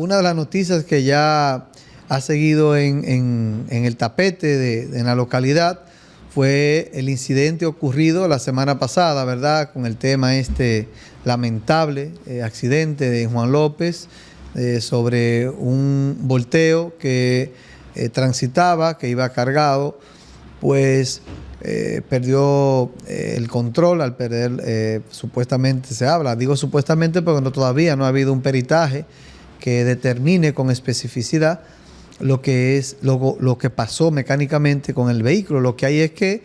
una de las noticias que ya ha seguido en el tapete en la localidad fue el incidente ocurrido la semana pasada, ¿verdad? Con el tema lamentable accidente de Juan López sobre un volteo que transitaba, que iba cargado, pues perdió el control al perder, supuestamente se habla, digo supuestamente porque todavía no ha habido un peritaje que determine con especificidad lo que pasó mecánicamente con el vehículo. Lo que hay es que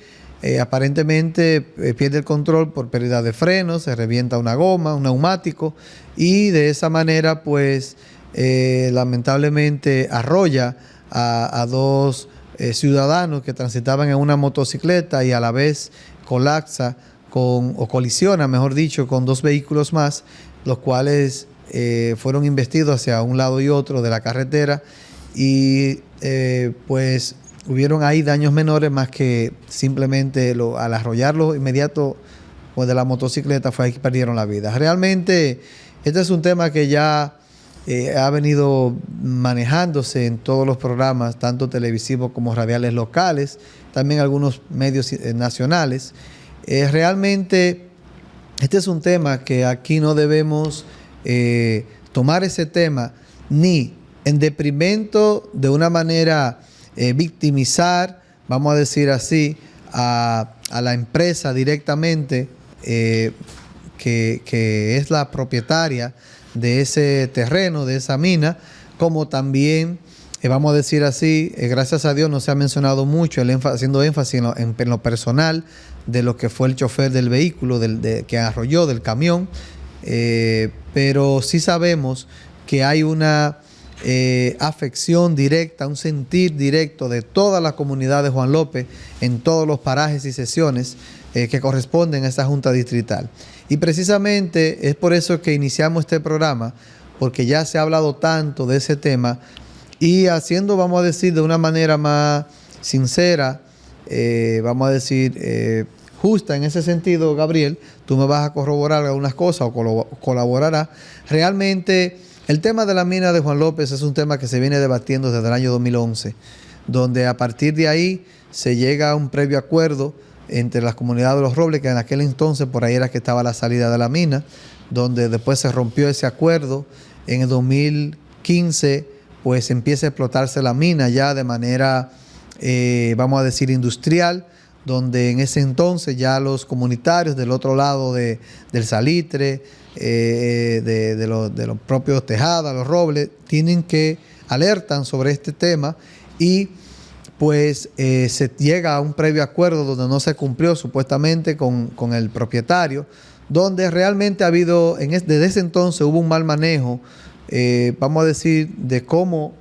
aparentemente pierde el control por pérdida de frenos, se revienta una goma, un neumático, y de esa manera pues lamentablemente arrolla a dos ciudadanos que transitaban en una motocicleta y a la vez colapsa o colisiona, mejor dicho, con dos vehículos más, los cuales fueron embestidos hacia un lado y otro de la carretera, y pues hubieron ahí daños menores, más que simplemente al arrollarlo inmediato pues, de la motocicleta, fue ahí que perdieron la vida. Realmente este es un tema que ya ha venido manejándose en todos los programas, tanto televisivos como radiales locales, también algunos medios nacionales. Realmente este es un tema que aquí no debemos tomar ese tema ni en deprimento de una manera victimizar, vamos a decir así, a la empresa directamente que es la propietaria de ese terreno, de esa mina, como también, vamos a decir así, gracias a Dios no se ha mencionado mucho, haciendo énfasis en lo personal de lo que fue el chofer del vehículo que arrolló, del camión, pero sí sabemos que hay una afección directa, un sentir directo de toda la comunidad de Juan López en todos los parajes y sesiones que corresponden a esta Junta Distrital. Y precisamente es por eso que iniciamos este programa, porque ya se ha hablado tanto de ese tema, y haciendo, vamos a decir, de una manera más sincera, vamos a decir, justa en ese sentido, Gabriel, tú me vas a corroborar algunas cosas o colaborarás. Realmente el tema de la mina de Juan López es un tema que se viene debatiendo desde el año 2011, donde a partir de ahí se llega a un previo acuerdo entre las comunidades de Los Robles, que en aquel entonces por ahí era que estaba la salida de la mina, donde después se rompió ese acuerdo. En el 2015 pues empieza a explotarse la mina ya de manera, vamos a decir, industrial, donde en ese entonces ya los comunitarios del otro lado del salitre, de los propios Tejadas, Los Robles, alertan sobre este tema, y pues se llega a un previo acuerdo donde no se cumplió supuestamente con el propietario, donde realmente ha habido, desde ese entonces hubo un mal manejo, vamos a decir, de cómo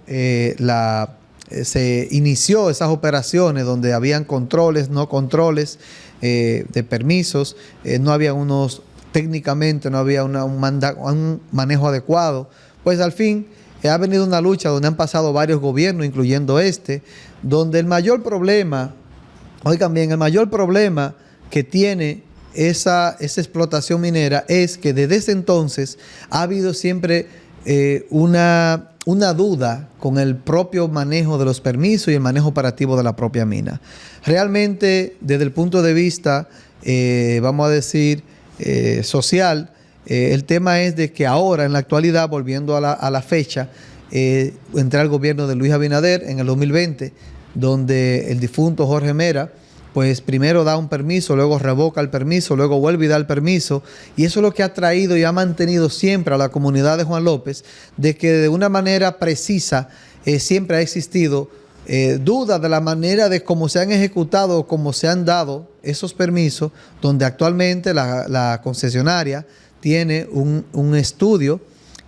se inició esas operaciones, donde habían controles, no controles de permisos, no había técnicamente no había un manejo adecuado. Pues al fin ha venido una lucha donde han pasado varios gobiernos, incluyendo donde el mayor problema, oigan bien, el mayor problema que tiene esa explotación minera es que desde ese entonces ha habido siempre una duda con el propio manejo de los permisos y el manejo operativo de la propia mina. Realmente, desde el punto de vista, vamos a decir, social, el tema es de que ahora, en la actualidad, volviendo a la fecha, entra el gobierno de Luis Abinader en el 2020, donde el difunto Jorge Mera, pues primero da un permiso, luego revoca el permiso, luego vuelve y da el permiso, y eso es lo que ha traído y ha mantenido siempre a la comunidad de Juan López, de que de una manera precisa siempre ha existido dudas de la manera de cómo se han ejecutado o cómo se han dado esos permisos, donde actualmente la concesionaria tiene un estudio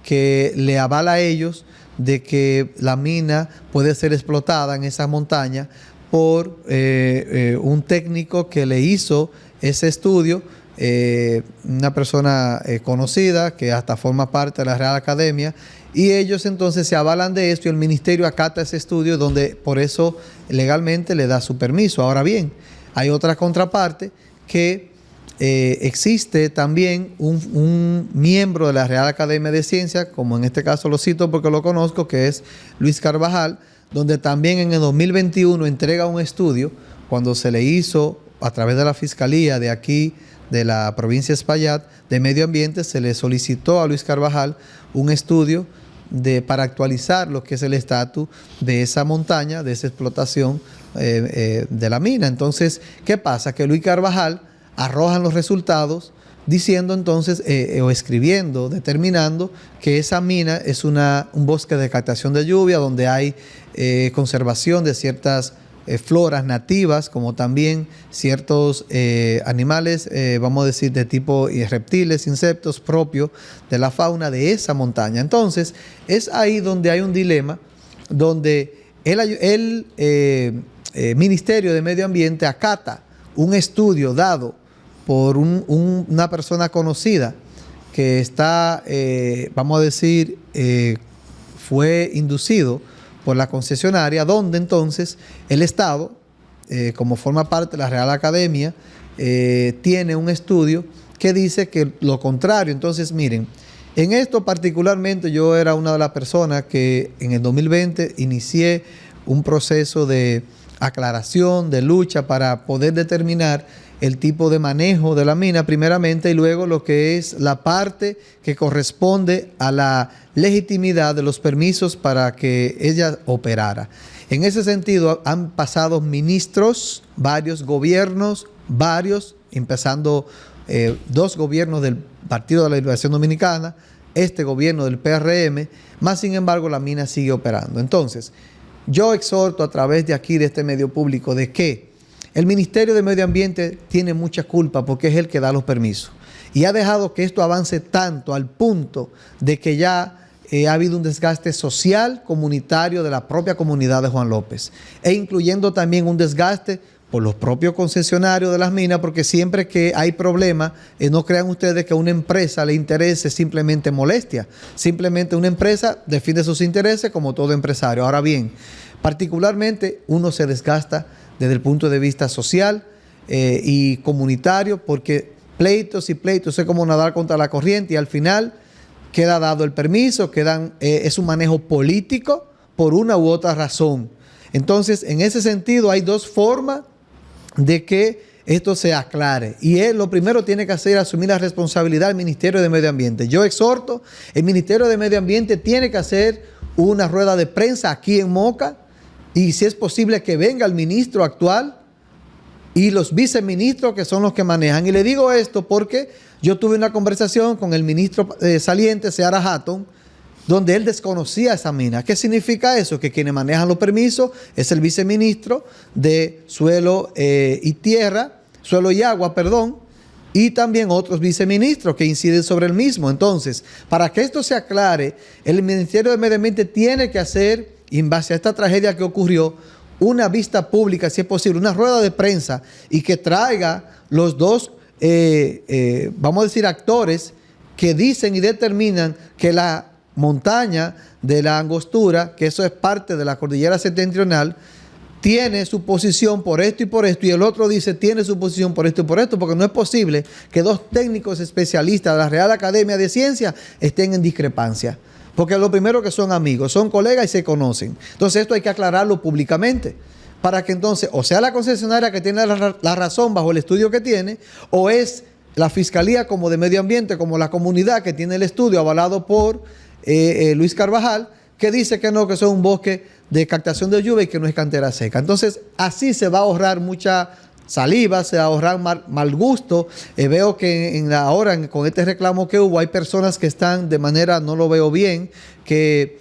que le avala a ellos de que la mina puede ser explotada en esa montaña por un técnico que le hizo ese estudio, una persona conocida que hasta forma parte de la Real Academia, y ellos entonces se avalan de esto y el ministerio acata ese estudio, donde por eso legalmente le da su permiso. Ahora bien, hay otra contraparte que existe también un miembro de la Real Academia de Ciencias, como en este caso lo cito porque lo conozco, que es Luis Carvajal, donde también en el 2021 entrega un estudio cuando se le hizo a través de la Fiscalía de aquí, de la provincia de Espaillat, de Medio Ambiente, se le solicitó a Luis Carvajal un estudio para actualizar lo que es el estatus de esa montaña, de esa explotación de la mina. Entonces, ¿qué pasa? Que Luis Carvajal arrojan los resultados diciendo entonces, o escribiendo, determinando que esa mina es un bosque de captación de lluvia, donde hay conservación de ciertas floras nativas, como también ciertos animales, vamos a decir, de tipo reptiles, insectos propios de la fauna de esa montaña. Entonces, es ahí donde hay un dilema, donde el Ministerio de Medio Ambiente acata un estudio dado por una persona conocida que está, vamos a decir, fue inducido por la concesionaria, donde entonces el Estado, como forma parte de la Real Academia, tiene un estudio que dice que lo contrario. Entonces, miren, en esto particularmente yo era una de las personas que en el 2020 inicié un proceso de aclaración, de lucha para poder determinar el tipo de manejo de la mina primeramente y luego lo que es la parte que corresponde a la legitimidad de los permisos para que ella operara. En ese sentido han pasado ministros, varios gobiernos, empezando 2 gobiernos del Partido de la Liberación Dominicana, este gobierno del PRM, más sin embargo la mina sigue operando. Entonces, yo exhorto a través de aquí, de este medio público, de que el Ministerio de Medio Ambiente tiene mucha culpa porque es el que da los permisos. Y ha dejado que esto avance tanto al punto de que ya ha habido un desgaste social, comunitario de la propia comunidad de Juan López. E incluyendo también un desgaste por los propios concesionarios de las minas, porque siempre que hay problemas, no crean ustedes que a una empresa le interese simplemente molestia. Simplemente una empresa defiende sus intereses como todo empresario. Ahora bien, particularmente uno se desgasta desde el punto de vista social y comunitario, porque pleitos y pleitos es como nadar contra la corriente y al final queda dado el permiso, es un manejo político por una u otra razón. Entonces, en ese sentido hay 2 formas de que esto se aclare. Y lo primero tiene que hacer asumir la responsabilidad del Ministerio de Medio Ambiente. Yo exhorto, el Ministerio de Medio Ambiente tiene que hacer una rueda de prensa aquí en Moca y si es posible que venga el ministro actual y los viceministros que son los que manejan. Y le digo esto porque yo tuve una conversación con el ministro saliente, Seara Hatton, donde él desconocía esa mina. ¿Qué significa eso? Que quienes manejan los permisos es el viceministro de suelo y agua, y también otros viceministros que inciden sobre el mismo. Entonces, para que esto se aclare, el Ministerio de Medio Ambiente tiene que hacer, en base a esta tragedia que ocurrió, una vista pública, si es posible, una rueda de prensa y que traiga los 2, vamos a decir, actores que dicen y determinan que la montaña de la Angostura, que eso es parte de la cordillera septentrional, tiene su posición por esto y el otro dice tiene su posición por esto y por esto, porque no es posible que 2 técnicos especialistas de la Real Academia de Ciencias estén en discrepancia, porque lo primero que son amigos, son colegas y se conocen. Entonces esto hay que aclararlo públicamente, para que entonces o sea la concesionaria que tiene la razón bajo el estudio que tiene, o es la Fiscalía como de Medio Ambiente, como la comunidad que tiene el estudio avalado por Luis Carvajal, que dice que no, que eso es un bosque de captación de lluvia y que no es cantera seca. Entonces, así se va a ahorrar mucha saliva, se va a ahorrar mal gusto. Veo que ahora con este reclamo que hubo, hay personas que están de manera, no lo veo bien, que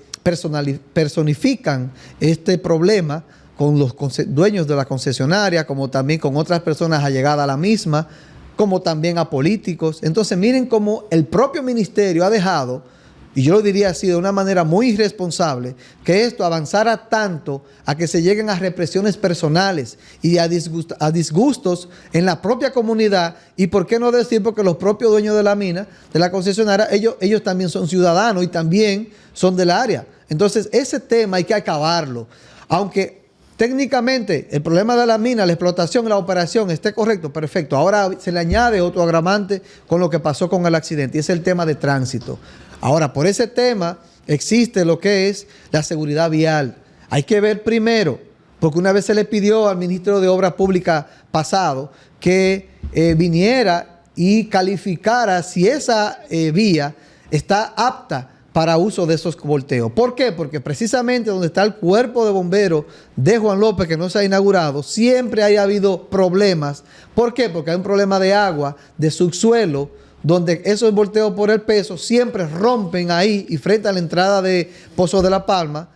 personifican este problema con los dueños de la concesionaria, como también con otras personas allegadas a la misma, como también a políticos. Entonces, miren cómo el propio ministerio ha dejado, y yo lo diría así, de una manera muy irresponsable, que esto avanzara tanto a que se lleguen a represiones personales y a disgustos en la propia comunidad. Y por qué no decir, porque los propios dueños de la mina, de la concesionaria, ellos también son ciudadanos y también son del área. Entonces, ese tema hay que acabarlo. Aunque técnicamente el problema de la mina, la explotación, la operación esté correcto, perfecto. Ahora se le añade otro agravante con lo que pasó con el accidente y es el tema de tránsito. Ahora, por ese tema existe lo que es la seguridad vial. Hay que ver primero, porque una vez se le pidió al ministro de Obras Públicas pasado que viniera y calificara si esa vía está apta para uso de esos volteos. ¿Por qué? Porque precisamente donde está el cuerpo de bomberos de Juan López, que no se ha inaugurado, siempre ha habido problemas. ¿Por qué? Porque hay un problema de agua, de subsuelo, donde esos volteos por el peso siempre rompen ahí y frente a la entrada de Pozo de la Palma,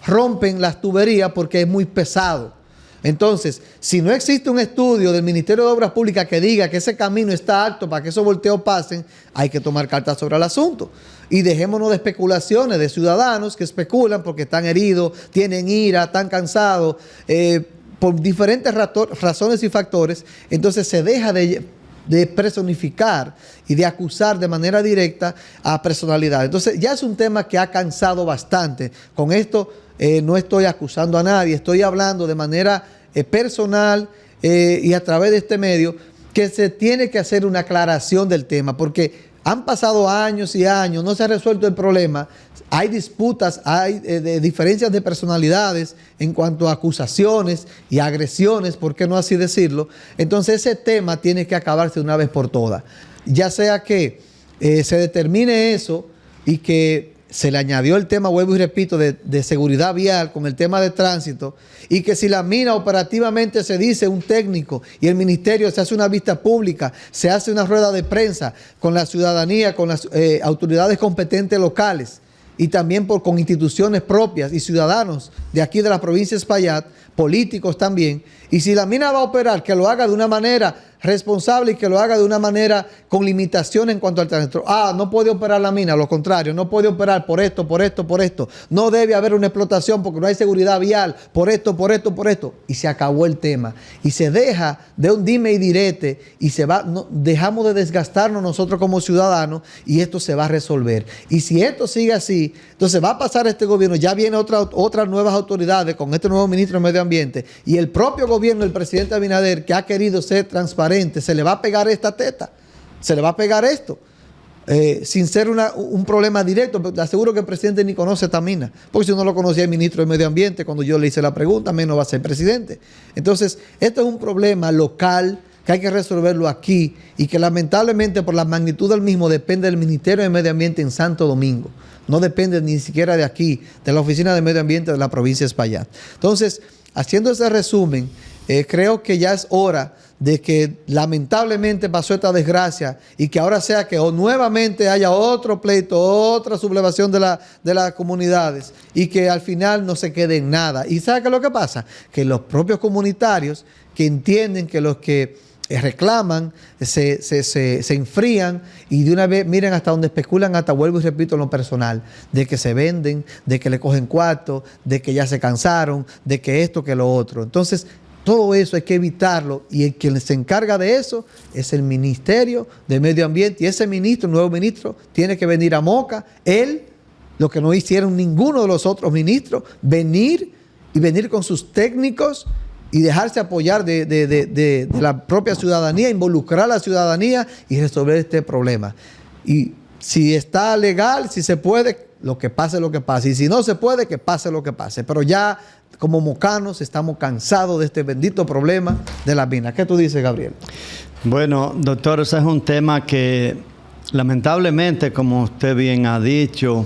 rompen las tuberías porque es muy pesado. Entonces, si no existe un estudio del Ministerio de Obras Públicas que diga que ese camino está apto para que esos volteos pasen, hay que tomar cartas sobre el asunto. Y dejémonos de especulaciones de ciudadanos que especulan porque están heridos, tienen ira, están cansados, por diferentes razones y factores. Entonces se deja de personificar y de acusar de manera directa a personalidades. Entonces ya es un tema que ha cansado bastante. Con esto no estoy acusando a nadie, estoy hablando de manera personal y a través de este medio que se tiene que hacer una aclaración del tema, porque han pasado años y años, no se ha resuelto el problema, hay disputas, hay diferencias de personalidades en cuanto a acusaciones y agresiones, ¿por qué no así decirlo? Entonces ese tema tiene que acabarse de una vez por todas, ya sea que se determine eso y que se le añadió el tema, vuelvo y repito, de seguridad vial con el tema de tránsito, y que si la mina operativamente se dice un técnico y el ministerio se hace una vista pública, se hace una rueda de prensa con la ciudadanía, con las autoridades competentes locales y también con instituciones propias y ciudadanos de aquí de la provincia de Espaillat, políticos también, y si la mina va a operar, que lo haga de una manera responsable y que lo haga de una manera con limitación en cuanto al tránsito. No puede operar la mina, lo contrario, no puede operar por esto, por esto, por esto. No debe haber una explotación porque no hay seguridad vial, por esto, por esto, por esto. Y se acabó el tema. Y se deja de un dime y direte y se va, dejamos de desgastarnos nosotros como ciudadanos y esto se va a resolver. Y si esto sigue así, entonces va a pasar este gobierno, ya vienen otras nuevas autoridades con este nuevo ministro de Medio Ambiente y el propio gobierno del presidente Abinader, que ha querido ser transparente, se le va a pegar esta teta, se le va a pegar esto, sin ser un problema directo. Pero te aseguro que el presidente ni conoce esta mina, porque si no lo conocía el ministro de Medio Ambiente cuando yo le hice la pregunta, menos va a ser presidente. Entonces, esto es un problema local que hay que resolverlo aquí y que lamentablemente por la magnitud del mismo depende del Ministerio de Medio Ambiente en Santo Domingo. No depende ni siquiera de aquí, de la Oficina de Medio Ambiente de la provincia de Espaillat. Entonces, haciendo ese resumen, creo que ya es hora de que lamentablemente pasó esta desgracia y que ahora sea que nuevamente haya otro pleito, otra sublevación de las comunidades y que al final no se quede en nada. ¿Y sabe qué es lo que pasa? Que los propios comunitarios que entienden que los que reclaman se enfrían y de una vez miren hasta donde especulan, hasta vuelvo y repito en lo personal, de que se venden, de que le cogen cuarto, de que ya se cansaron, de que esto, que lo otro. Entonces, todo eso hay que evitarlo y el que se encarga de eso es el Ministerio de Medio Ambiente y ese ministro, el nuevo ministro, tiene que venir a Moca. Él, lo que no hicieron ninguno de los otros ministros, venir con sus técnicos y dejarse apoyar de la propia ciudadanía, involucrar a la ciudadanía y resolver este problema. Y si está legal, si se puede, lo que pase, lo que pase. Y si no se puede, que pase lo que pase. Pero ya como mocanos estamos cansados de este bendito problema de las minas. ¿Qué tú dices, Gabriel? Bueno, doctor, ese es un tema que lamentablemente, como usted bien ha dicho,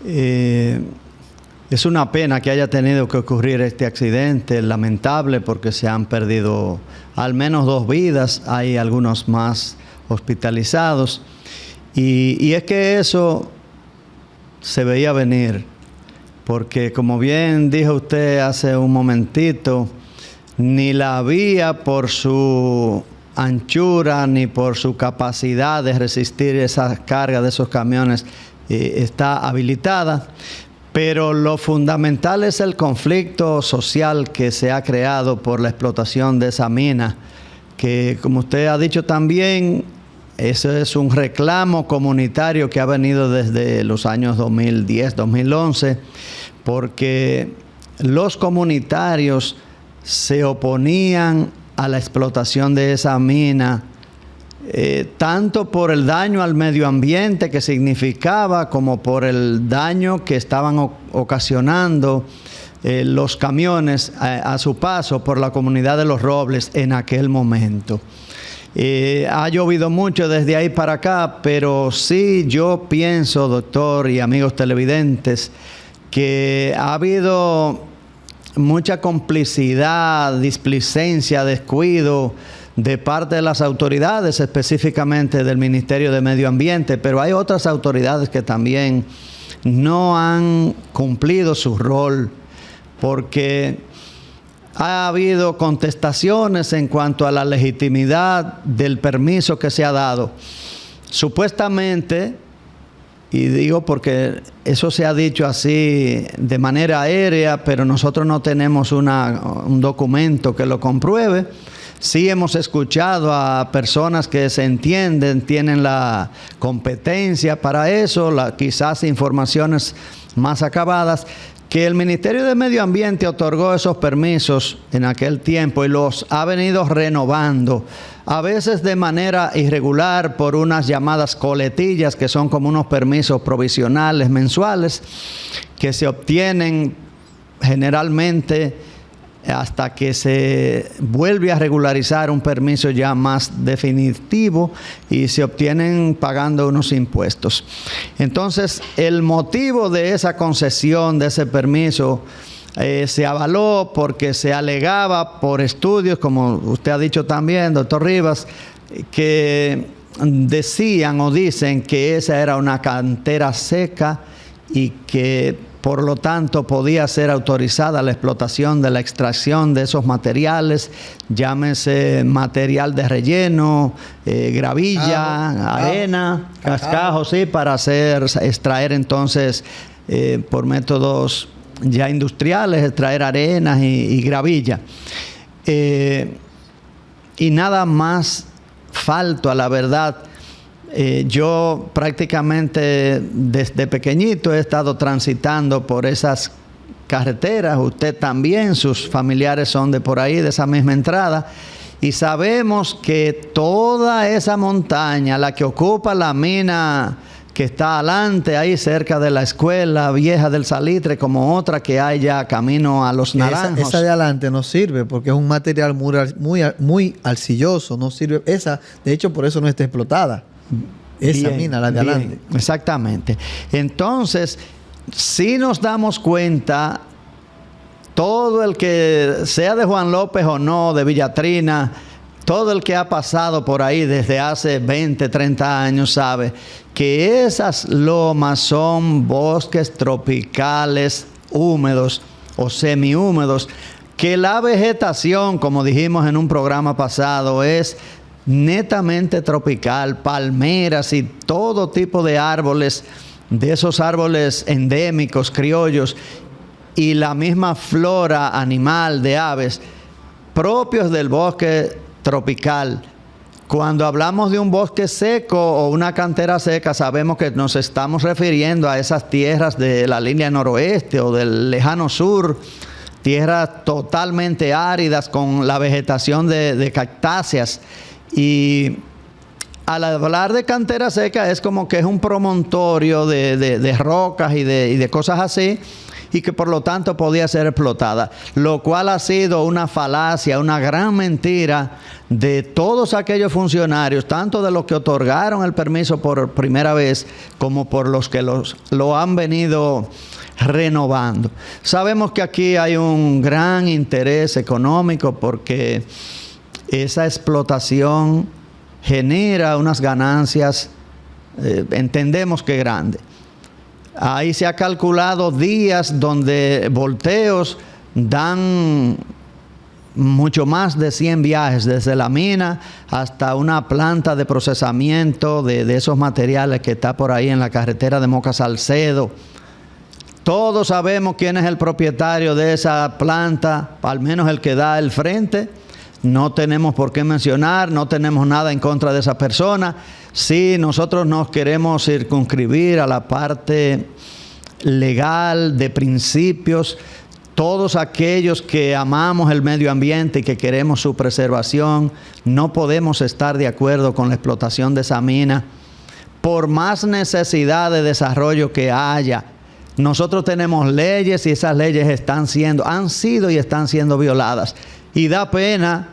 es una pena que haya tenido que ocurrir este accidente, lamentable porque se han perdido al menos 2 vidas, hay algunos más hospitalizados y es que eso se veía venir. Porque como bien dijo usted hace un momentito, ni la vía por su anchura ni por su capacidad de resistir esas cargas de esos camiones está habilitada. Pero lo fundamental es el conflicto social que se ha creado por la explotación de esa mina, que como usted ha dicho también, ese es un reclamo comunitario que ha venido desde los años 2010, 2011, porque los comunitarios se oponían a la explotación de esa mina, tanto por el daño al medio ambiente que significaba, como por el daño que estaban ocasionando los camiones a su paso por la comunidad de Los Robles en aquel momento. Ha llovido mucho desde ahí para acá, pero sí yo pienso, doctor y amigos televidentes, que ha habido mucha complicidad, displicencia, descuido de parte de las autoridades, específicamente del Ministerio de Medio Ambiente, pero hay otras autoridades que también no han cumplido su rol, porque ha habido contestaciones en cuanto a la legitimidad del permiso que se ha dado. Supuestamente, y digo porque eso se ha dicho así de manera aérea, pero nosotros no tenemos un documento que lo compruebe. Sí hemos escuchado a personas que se entienden, tienen la competencia para eso, quizás informaciones más acabadas, que el Ministerio de Medio Ambiente otorgó esos permisos en aquel tiempo y los ha venido renovando, a veces de manera irregular por unas llamadas coletillas, que son como unos permisos provisionales mensuales, que se obtienen generalmente hasta que se vuelve a regularizar un permiso ya más definitivo y se obtienen pagando unos impuestos. Entonces, el motivo de esa concesión, de ese permiso, se avaló porque se alegaba por estudios, como usted ha dicho también, doctor Rivas, que decían o dicen que esa era una cantera seca y que por lo tanto podía ser autorizada la explotación de la extracción de esos materiales, llámese material de relleno, gravilla, arena, cascajo, sí, para extraer entonces por métodos ya industriales, extraer arenas y gravilla. Y nada más falto a la verdad. Yo prácticamente desde pequeñito he estado transitando por esas carreteras, usted también, sus familiares son de por ahí, de esa misma entrada, y sabemos que toda esa montaña, la que ocupa la mina que está adelante, ahí cerca de la escuela vieja del Salitre, como otra que hay ya camino a Los Naranjos. Esa de adelante no sirve porque es un material muy arcilloso, no sirve. Esa, de hecho, por eso no está explotada. Esa mina, la de adelante. Exactamente. Entonces, si nos damos cuenta, todo el que sea de Juan López o no, de Villatrina, todo el que ha pasado por ahí desde hace 20, 30 años sabe que esas lomas son bosques tropicales húmedos o semihúmedos, que la vegetación, como dijimos en un programa pasado, es netamente tropical, palmeras y todo tipo de árboles, de esos árboles endémicos, criollos, y la misma flora animal de aves propios del bosque tropical. Cuando hablamos de un bosque seco o una cantera seca, sabemos que nos estamos refiriendo a esas tierras de la línea noroeste o del lejano sur, tierras totalmente áridas con la vegetación de cactáceas. Y al hablar de cantera seca es como que es un promontorio de rocas y de cosas así, y que por lo tanto podía ser explotada, lo cual ha sido una falacia, una gran mentira de todos aquellos funcionarios, tanto de los que otorgaron el permiso por primera vez como por los que lo han venido renovando. Sabemos que aquí hay un gran interés económico porque esa explotación genera unas ganancias, entendemos que grandes. Ahí se ha calculado días donde volteos dan mucho más de 100 viajes, desde la mina hasta una planta de procesamiento de esos materiales que está por ahí en la carretera de Moca Salcedo. Todos sabemos quién es el propietario de esa planta, al menos el que da el frente. No tenemos por qué mencionar, no tenemos nada en contra de esa persona. Sí, nosotros nos queremos circunscribir a la parte legal, de principios. todos aquellos que amamos el medio ambiente y que queremos su preservación, no podemos estar de acuerdo con la explotación de esa mina. Por más necesidad de desarrollo que haya, nosotros tenemos leyes y esas leyes han sido y están siendo violadas. Y da pena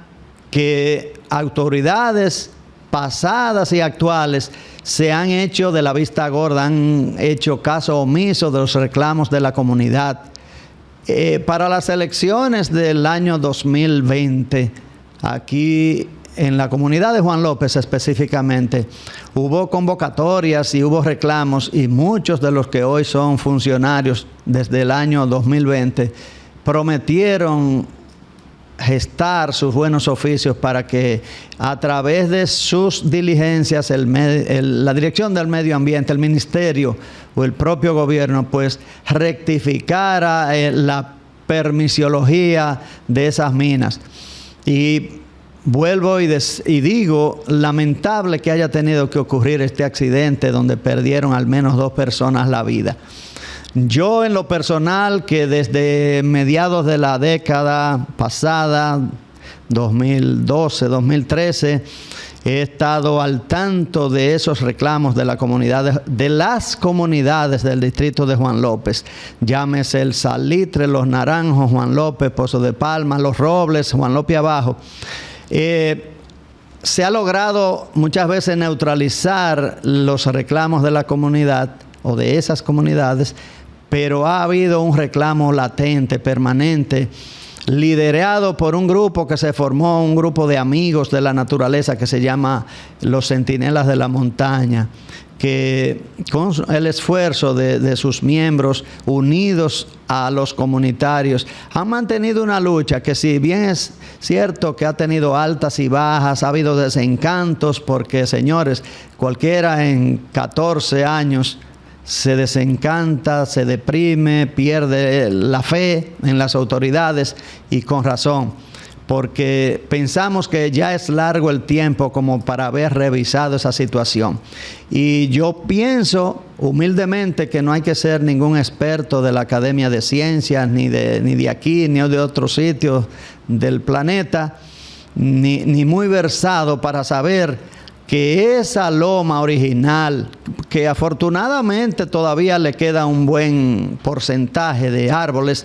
que autoridades pasadas y actuales se han hecho de la vista gorda, han hecho caso omiso de los reclamos de la comunidad. Para las elecciones del año 2020, aquí en la comunidad de Juan López específicamente, hubo convocatorias y hubo reclamos, y muchos de los que hoy son funcionarios desde el año 2020 prometieron gestar sus buenos oficios para que a través de sus diligencias la Dirección del Medio Ambiente, el Ministerio o el propio gobierno, pues rectificara la permisiología de esas minas. Y vuelvo y digo, lamentable que haya tenido que ocurrir este accidente donde perdieron al menos 2 personas la vida. Yo en lo personal, que desde mediados de la década pasada, 2012, 2013, he estado al tanto de esos reclamos de la comunidad, de las comunidades del distrito de Juan López. Llámese El Salitre, Los Naranjos, Juan López, Pozo de Palma, Los Robles, Juan López Abajo. Se ha logrado muchas veces neutralizar los reclamos de la comunidad o de esas comunidades, pero ha habido un reclamo latente, permanente, liderado por un grupo que se formó, un grupo de amigos de la naturaleza que se llama los Centinelas de la Montaña, que con el esfuerzo de sus miembros unidos a los comunitarios han mantenido una lucha que, si bien es cierto que ha tenido altas y bajas, ha habido desencantos, porque, señores, cualquiera en 14 años se desencanta, se deprime, pierde la fe en las autoridades, y con razón, porque pensamos que ya es largo el tiempo como para haber revisado esa situación. Y yo pienso humildemente que no hay que ser ningún experto de la Academia de Ciencias, ni de aquí, ni de otros sitios del planeta, ni muy versado para saber que esa loma original, que afortunadamente todavía le queda un buen porcentaje de árboles,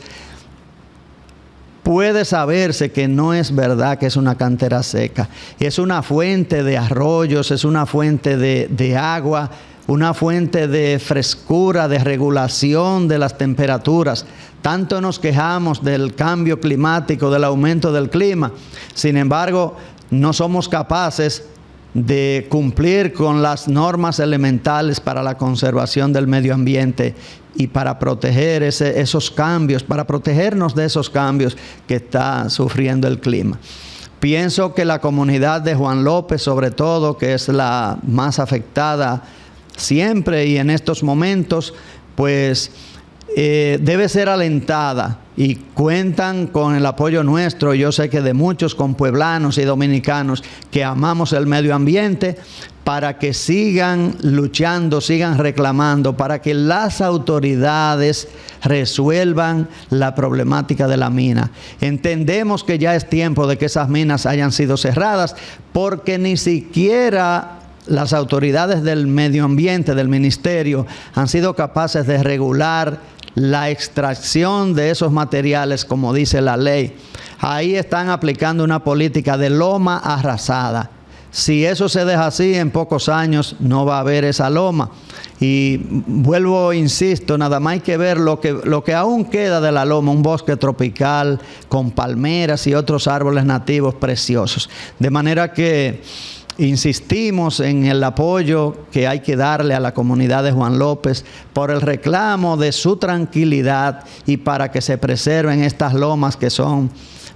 puede saberse que no es verdad que es una cantera seca. Es una fuente de arroyos, es una fuente de agua, una fuente de frescura, de regulación de las temperaturas. Tanto nos quejamos del cambio climático, del aumento del clima. Sin embargo, no somos capaces de cumplir con las normas elementales para la conservación del medio ambiente y para proteger esos cambios, para protegernos de esos cambios que está sufriendo el clima. Pienso que la comunidad de Juan López, sobre todo, que es la más afectada siempre y en estos momentos, pues debe ser alentada, y cuentan con el apoyo nuestro, yo sé que de muchos compueblanos y dominicanos que amamos el medio ambiente, para que sigan luchando, sigan reclamando, para que las autoridades resuelvan la problemática de la mina. Entendemos que ya es tiempo de que esas minas hayan sido cerradas, porque ni siquiera las autoridades del medio ambiente, del ministerio, han sido capaces de regular la extracción de esos materiales como dice la ley. Ahí están aplicando una política de loma arrasada. Si eso se deja así, en pocos años no va a haber esa loma. Y vuelvo, insisto, nada más hay que ver lo que aún queda de la loma, un bosque tropical con palmeras y otros árboles nativos preciosos. De manera que insistimos en el apoyo que hay que darle a la comunidad de Juan López por el reclamo de su tranquilidad y para que se preserven estas lomas que son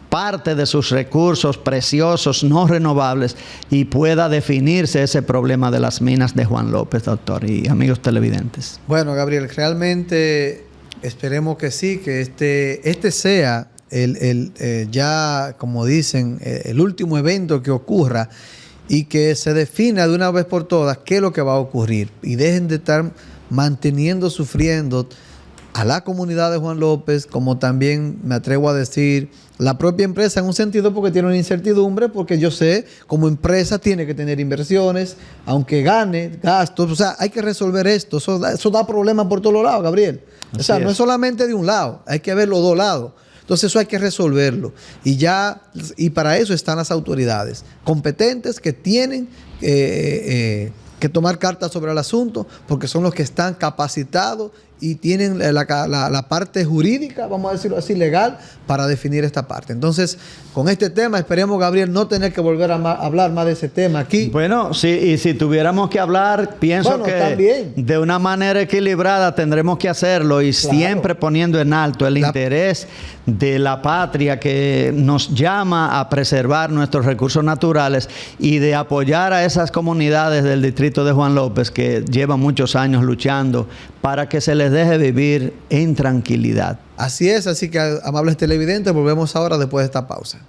parte de sus recursos preciosos no renovables, y pueda definirse ese problema de las minas de Juan López, doctor y amigos televidentes. Bueno, Gabriel, realmente esperemos que sí, que este sea ya, como dicen, el último evento que ocurra, y que se defina de una vez por todas qué es lo que va a ocurrir, y dejen de estar manteniendo, sufriendo a la comunidad de Juan López, como también me atrevo a decir la propia empresa, en un sentido porque tiene una incertidumbre, porque yo sé, como empresa tiene que tener inversiones, aunque gane gastos, o sea, hay que resolver esto, eso da problemas por todos lados, Gabriel. O sea, no es solamente de un lado, hay que ver los dos lados. Entonces eso hay que resolverlo. Y para eso están las autoridades competentes que tienen que tomar cartas sobre el asunto, porque son los que están capacitados y tienen la parte jurídica, vamos a decirlo así, legal, para definir esta parte. Entonces, con este tema, esperemos, Gabriel, no tener que volver a hablar más de ese tema aquí. Bueno, sí, y si tuviéramos que hablar, pienso que también, de una manera equilibrada tendremos que hacerlo y siempre poniendo en alto el interés de la patria que nos llama a preservar nuestros recursos naturales y de apoyar a esas comunidades del distrito de Juan López que llevan muchos años luchando para que se les deje vivir en tranquilidad. Así es, así que, amables televidentes, volvemos ahora después de esta pausa.